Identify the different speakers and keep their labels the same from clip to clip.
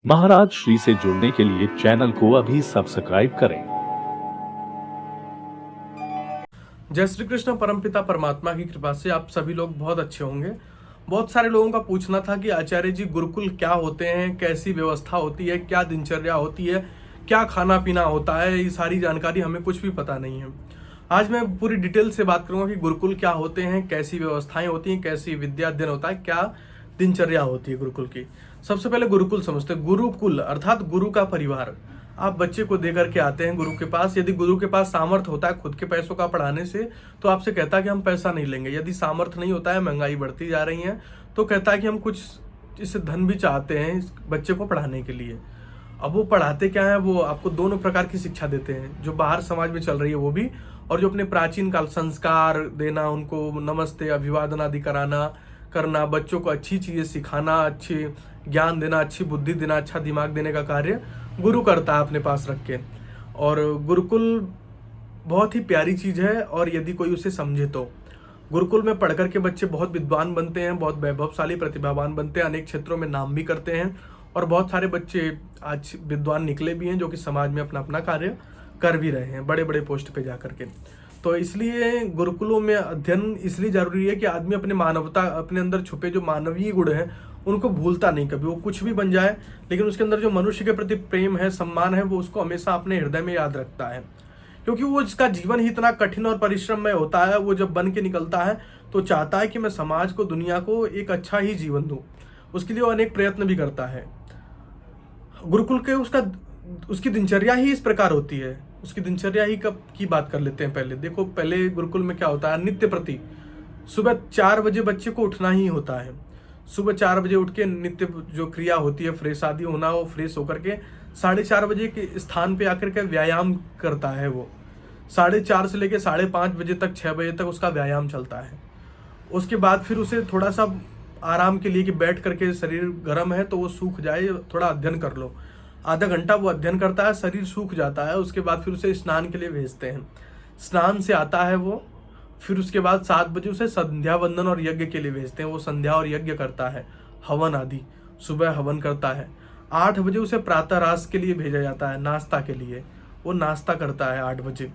Speaker 1: महाराज श्री से जुड़ने के लिए चैनल को अभी सब्सक्राइब करें।
Speaker 2: जय श्री कृष्ण। परमपिता परमात्मा की कृपा से आप सभी लोग बहुत अच्छे होंगे। बहुत सारे लोगों का पूछना था कि आचार्य जी गुरुकुल क्या होते हैं, कैसी व्यवस्था होती है, क्या दिनचर्या होती है, क्या खाना पीना होता है, ये सारी जानकारी हमें कुछ भी पता नहीं है। आज मैं पूरी डिटेल से बात करूंगा कि गुरुकुल क्या होते हैं, कैसी व्यवस्थाएं होती हैं, कैसी विद्या अध्ययन होता है, क्या दिनचर्या होती है गुरुकुल की। सबसे पहले गुरुकुल समझते हैं। गुरुकुल अर्थात गुरु का परिवार। आप बच्चे को दे करके आते हैं गुरु के पास। यदि गुरु के पास सामर्थ्य होता है खुद के पैसों का पढ़ाने से, तो आपसे कहता है कि हम पैसा नहीं लेंगे। यदि सामर्थ्य नहीं होता है, महंगाई बढ़ती जा रही है, तो कहता है कि हम कुछ इससे धन भी चाहते हैं इस बच्चे को पढ़ाने के लिए। अब वो पढ़ाते क्या है, वो आपको दोनों प्रकार की शिक्षा देते हैं, जो बाहर समाज में चल रही है वो भी, और जो अपने प्राचीन काल संस्कार देना, उनको नमस्ते अभिवादन आदि करना, बच्चों को अच्छी चीजें सिखाना, अच्छी ज्ञान देना, अच्छी बुद्धि देना, अच्छा दिमाग देने का कार्य गुरु करता है अपने पास रख के। और गुरुकुल बहुत ही प्यारी चीज है, और यदि कोई उसे समझे तो गुरुकुल में पढ़ करके बच्चे बहुत विद्वान बनते हैं, बहुत वैभवशाली प्रतिभावान बनते हैं, अनेक क्षेत्रों में नाम भी करते हैं, और बहुत सारे बच्चे आज विद्वान निकले भी हैं जो कि समाज में अपना अपना कार्य कर भी रहे हैं, बड़े बड़े पोस्ट पे जा करके। तो इसलिए गुरुकुलों में अध्ययन इसलिए जरूरी है कि आदमी अपने मानवता, अपने अंदर छुपे जो मानवीय गुण हैं उनको भूलता नहीं कभी। वो कुछ भी बन जाए, लेकिन उसके अंदर जो मनुष्य के प्रति प्रेम है, सम्मान है, वो उसको हमेशा अपने हृदय में याद रखता है। क्योंकि वो जिसका जीवन ही इतना कठिन और परिश्रम में होता है, वो जब बन के निकलता है तो चाहता है कि मैं समाज को, दुनिया को एक अच्छा ही जीवन दूं। उसके लिए वो अनेक प्रयत्न भी करता है। गुरुकुल के उसकी दिनचर्या ही इस प्रकार होती है। उसकी दिनचर्या ही कब की बात कर लेते हैं। पहले देखो, पहले गुरुकुल में क्या होता है, नित्य प्रति सुबह 4 बजे बच्चे को उठना ही होता है। सुबह 4 बजे उठ के नित्य जो क्रिया होती है, फ्रेश आदि होना, वो फ्रेश होकर के 4:30 बजे के स्थान पे आकर के व्यायाम करता है। वो 4:30 से लेकर 5:30 बजे तक, 6 बजे तक उसका व्यायाम चलता है। उसके बाद फिर उसे थोड़ा सा आराम के लिए कि बैठ करके, शरीर गर्म है तो वो सूख जाए, थोड़ा अध्ययन कर लो। आधा घंटा वो अध्ययन करता है, शरीर सूख जाता है। उसके बाद फिर उसे स्नान के लिए भेजते हैं। स्नान से आता है वो, फिर उसके बाद 7 बजे उसे संध्या वंदन और यज्ञ के लिए भेजते हैं। वो संध्या और यज्ञ करता है, हवन आदि, सुबह हवन करता है। 8 बजे उसे प्रातः रास के लिए भेजा जाता है, नाश्ता के लिए। वो नाश्ता करता है 8 बजे,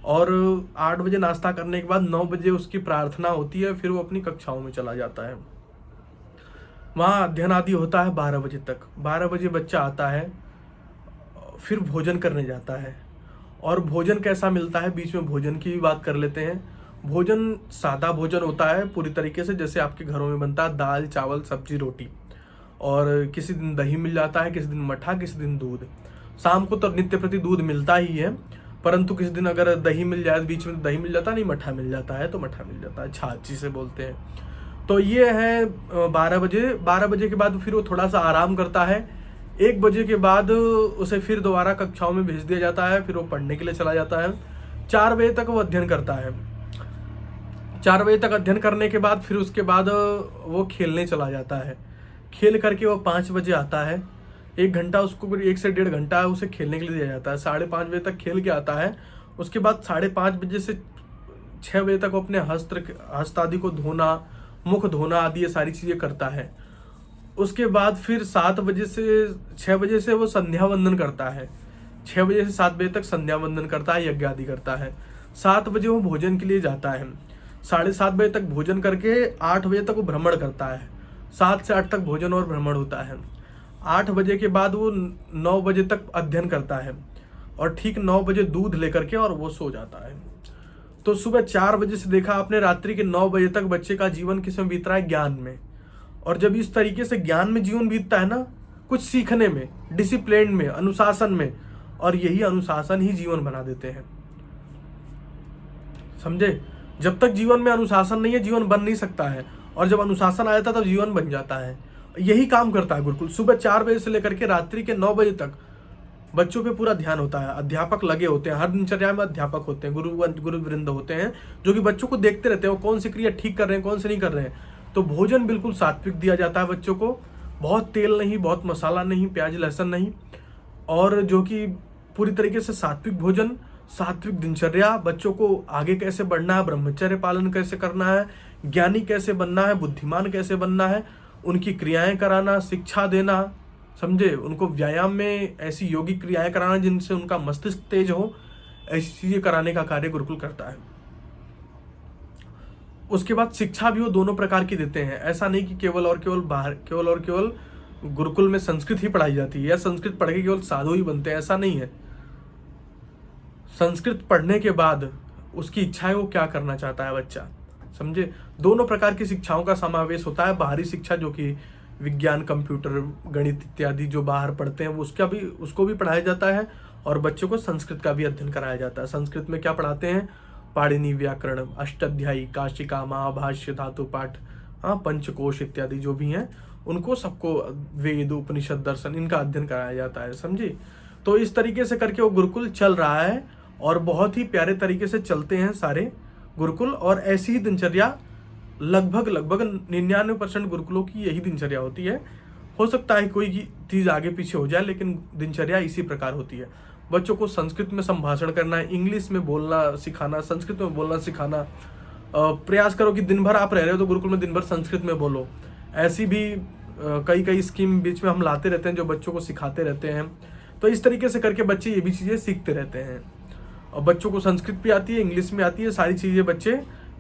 Speaker 2: और 8 बजे नाश्ता करने के बाद 9 बजे उसकी प्रार्थना होती है। फिर वो अपनी कक्षाओं में चला जाता है। वहाँ अध्ययन आदि होता है 12 बजे तक। 12 बजे बच्चा आता है, फिर भोजन करने जाता है। और भोजन कैसा मिलता है, बीच में भोजन की भी बात कर लेते हैं। भोजन सादा भोजन होता है पूरी तरीके से, जैसे आपके घरों में बनता है, दाल चावल सब्जी रोटी, और किसी दिन दही मिल जाता है, किसी दिन मठा, किसी दिन दूध। शाम को तो नित्य प्रति दूध मिलता ही है, परंतु किसी दिन अगर दही मिल जाए, बीच में दही मिल जाता नहीं, मठा मिल जाता है, तो मठा मिल जाता है, छाछ जिसे बोलते हैं। तो ये है 12 बजे। 12 बजे के बाद फिर वो थोड़ा सा आराम करता है। 1 बजे के बाद उसे फिर दोबारा कक्षाओं में भेज दिया जाता है। फिर वो पढ़ने के लिए चला जाता है। 4 बजे तक वो अध्ययन करता है। 4 बजे तक अध्ययन करने के बाद फिर उसके बाद वो खेलने चला जाता है। खेल करके वो 5 बजे आता है। 1 घंटा उसको, 1 से 1.5 घंटा उसे खेलने के लिए दिया जाता है। 5:30 बजे तक खेल के आता है। उसके बाद 5:30 बजे से 6 बजे तक वो अपने हस्त आदि को धोना, मुख धोना आदि ये सारी चीजें करता है। उसके बाद फिर 7 बजे से 6 बजे से वो संध्या वंदन करता है। 6 बजे से 7 बजे तक संध्या वंदन करता है, यज्ञ आदि करता है। 7 बजे वो भोजन के लिए जाता है। 7:30 बजे तक भोजन करके 8 बजे तक वो भ्रमण करता है। 7 से 8 तक भोजन और भ्रमण होता है। 8 बजे के बाद वो 9 बजे तक अध्ययन करता है, और ठीक 9 बजे दूध लेकर के और वो सो जाता है। तो सुबह 4 बजे से देखा आपने, रात्रि के 9 बजे तक बच्चे का जीवन किस में बीत रहा है, ज्ञान में। और जब इस तरीके से ज्ञान में जीवन बीतता है ना, कुछ सीखने में, डिसिप्लिन में, अनुशासन में, और यही अनुशासन ही जीवन बना देते हैं। समझे? जब तक जीवन में अनुशासन नहीं है, जीवन बन नहीं सकता है, और जब अनुशासन आ जाता है तब जीवन बन जाता है। यही काम करता है गुरुकुल। सुबह 4 बजे से लेकर के रात्रि के 9 बजे तक बच्चों पे पूरा ध्यान होता है। अध्यापक लगे होते हैं, हर दिनचर्या में अध्यापक होते हैं, गुरु वृंद होते हैं, जो कि बच्चों को देखते रहते हैं वो कौन सी क्रिया ठीक कर रहे हैं, कौन से नहीं कर रहे हैं। तो भोजन बिल्कुल सात्विक दिया जाता है बच्चों को, बहुत तेल नहीं, बहुत मसाला नहीं, प्याज लहसुन नहीं, और जो कि पूरी तरीके से सात्विक भोजन, सात्विक दिनचर्या। बच्चों को आगे कैसे बढ़ना है, ब्रह्मचर्य पालन कैसे करना है, ज्ञानी कैसे बनना है, बुद्धिमान कैसे बनना है, उनकी क्रियाएं कराना, शिक्षा देना, समझे। उनको व्यायाम में ऐसी योगिक क्रियाएं कराना जिनसे उनका मस्तिष्क तेज हो, ऐसी चीजें कराने का कार्य गुरुकुल करता है। उसके बाद शिक्षा भी वो दोनों प्रकार की देते हैं। ऐसा नहीं कि केवल और केवल गुरुकुल में संस्कृत ही पढ़ाई जाती है या संस्कृत पढ़ के केवल साधु ही बनते हैं, ऐसा नहीं है। संस्कृत पढ़ने के बाद उसकी इच्छा है वो क्या करना चाहता है बच्चा, समझे। दोनों प्रकार की शिक्षाओं का समावेश होता है। बाहरी शिक्षा जो कि विज्ञान, कंप्यूटर, गणित इत्यादि जो बाहर पढ़ते हैं उसको भी पढ़ाया जाता है, और बच्चों को संस्कृत का भी अध्ययन कराया जाता है। संस्कृत में क्या पढ़ाते हैं, पाणिनि व्याकरण, अष्टाध्यायी, काशिका, महाभाष्य, धातु पाठ, पंचकोश इत्यादि जो भी हैं उनको सबको वेद, उपनिषद, दर्शन इनका अध्ययन कराया जाता है, समझे। तो इस तरीके से करके वो गुरुकुल चल रहा है और बहुत ही प्यारे तरीके से चलते हैं सारे गुरुकुल। और ऐसी ही दिनचर्या लगभग 99% गुरुकुलों की यही दिनचर्या होती है। हो सकता है कोई चीज़ आगे पीछे हो जाए, लेकिन दिनचर्या इसी प्रकार होती है। बच्चों को संस्कृत में संभाषण करना, इंग्लिश में बोलना सिखाना, संस्कृत में बोलना सिखाना। प्रयास करो कि दिन भर आप रह रहे हो तो गुरुकुल में दिन भर संस्कृत में बोलो। ऐसी भी कई स्कीम बीच में हम लाते रहते हैं जो बच्चों को सिखाते रहते हैं। तो इस तरीके से करके बच्चे ये भी चीज़ें सीखते रहते हैं, और बच्चों को संस्कृत भी आती है, इंग्लिश में आती है, सारी चीज़ें बच्चे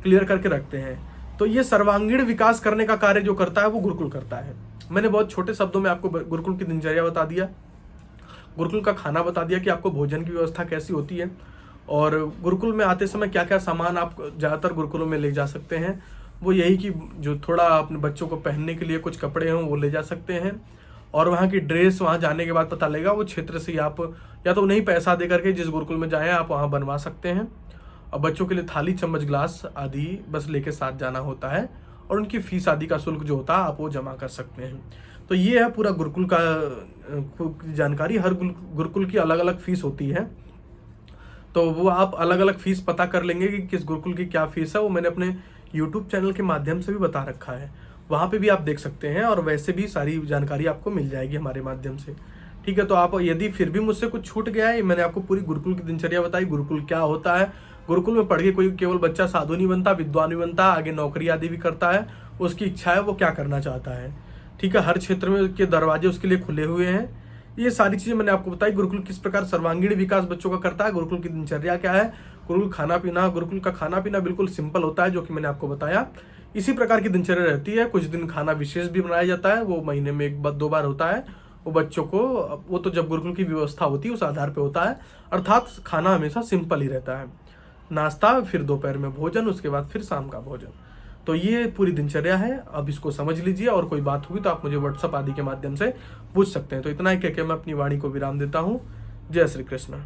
Speaker 2: क्लियर करके रखते हैं। तो ये सर्वांगीण विकास करने का कार्य जो करता है वो गुरुकुल करता है। मैंने बहुत छोटे शब्दों में आपको गुरुकुल की दिनचर्या बता दिया, गुरुकुल का खाना बता दिया कि आपको भोजन की व्यवस्था कैसी होती है, और गुरुकुल में आते समय क्या क्या सामान आप ज़्यादातर गुरुकुलों में ले जा सकते हैं। वो यही कि जो थोड़ा अपने बच्चों को पहनने के लिए कुछ कपड़े हों वो ले जा सकते हैं, और वहाँ की ड्रेस वहाँ जाने के बाद पता लगेगा वो क्षेत्र से आप या तो उन्हें पैसा दे करके जिस गुरुकुल में जाएँ आप वहाँ बनवा सकते हैं। और बच्चों के लिए थाली, चम्मच, ग्लास आदि बस लेके साथ जाना होता है, और उनकी फीस आदि का शुल्क जो होता है आप वो जमा कर सकते हैं। तो ये है पूरा गुरुकुल का जानकारी। हर गुरुकुल की अलग अलग फीस होती है, तो वो आप अलग अलग फीस पता कर लेंगे कि किस गुरुकुल की क्या फीस है। वो मैंने अपने यूट्यूब चैनल के माध्यम से भी बता रखा है, वहाँ पे भी आप देख सकते हैं, और वैसे भी सारी जानकारी आपको मिल जाएगी हमारे माध्यम से, ठीक है। तो आप यदि फिर भी मुझसे कुछ छूट गया है, मैंने आपको पूरी गुरुकुल की दिनचर्या बताई, गुरुकुल क्या होता है, गुरुकुल में पढ़ के कोई केवल बच्चा साधु नहीं बनता, विद्वान भी बनता, आगे नौकरी आदि भी करता है, उसकी इच्छा है वो क्या करना चाहता है, ठीक है। हर क्षेत्र में के दरवाजे उसके लिए खुले हुए हैं। ये सारी चीज़ें मैंने आपको बताई। गुरुकुल किस प्रकार सर्वांगीण विकास बच्चों का करता है, गुरुकुल की दिनचर्या क्या है, गुरुकुल का खाना पीना बिल्कुल सिंपल होता है जो कि मैंने आपको बताया। इसी प्रकार की दिनचर्या रहती है। कुछ दिन खाना विशेष भी बनाया जाता है, वो महीने में 1-2 बार होता है। वो बच्चों को वो तो जब गुरुकुल की व्यवस्था होती है उस आधार पर होता है, अर्थात खाना हमेशा सिंपल ही रहता है। नाश्ता, फिर दोपहर में भोजन, उसके बाद फिर शाम का भोजन। तो ये पूरी दिनचर्या है। अब इसको समझ लीजिए, और कोई बात होगी तो आप मुझे व्हाट्सएप आदि के माध्यम से पूछ सकते हैं। तो इतना ही कह के मैं अपनी वाणी को विराम देता हूँ। जय श्री कृष्ण।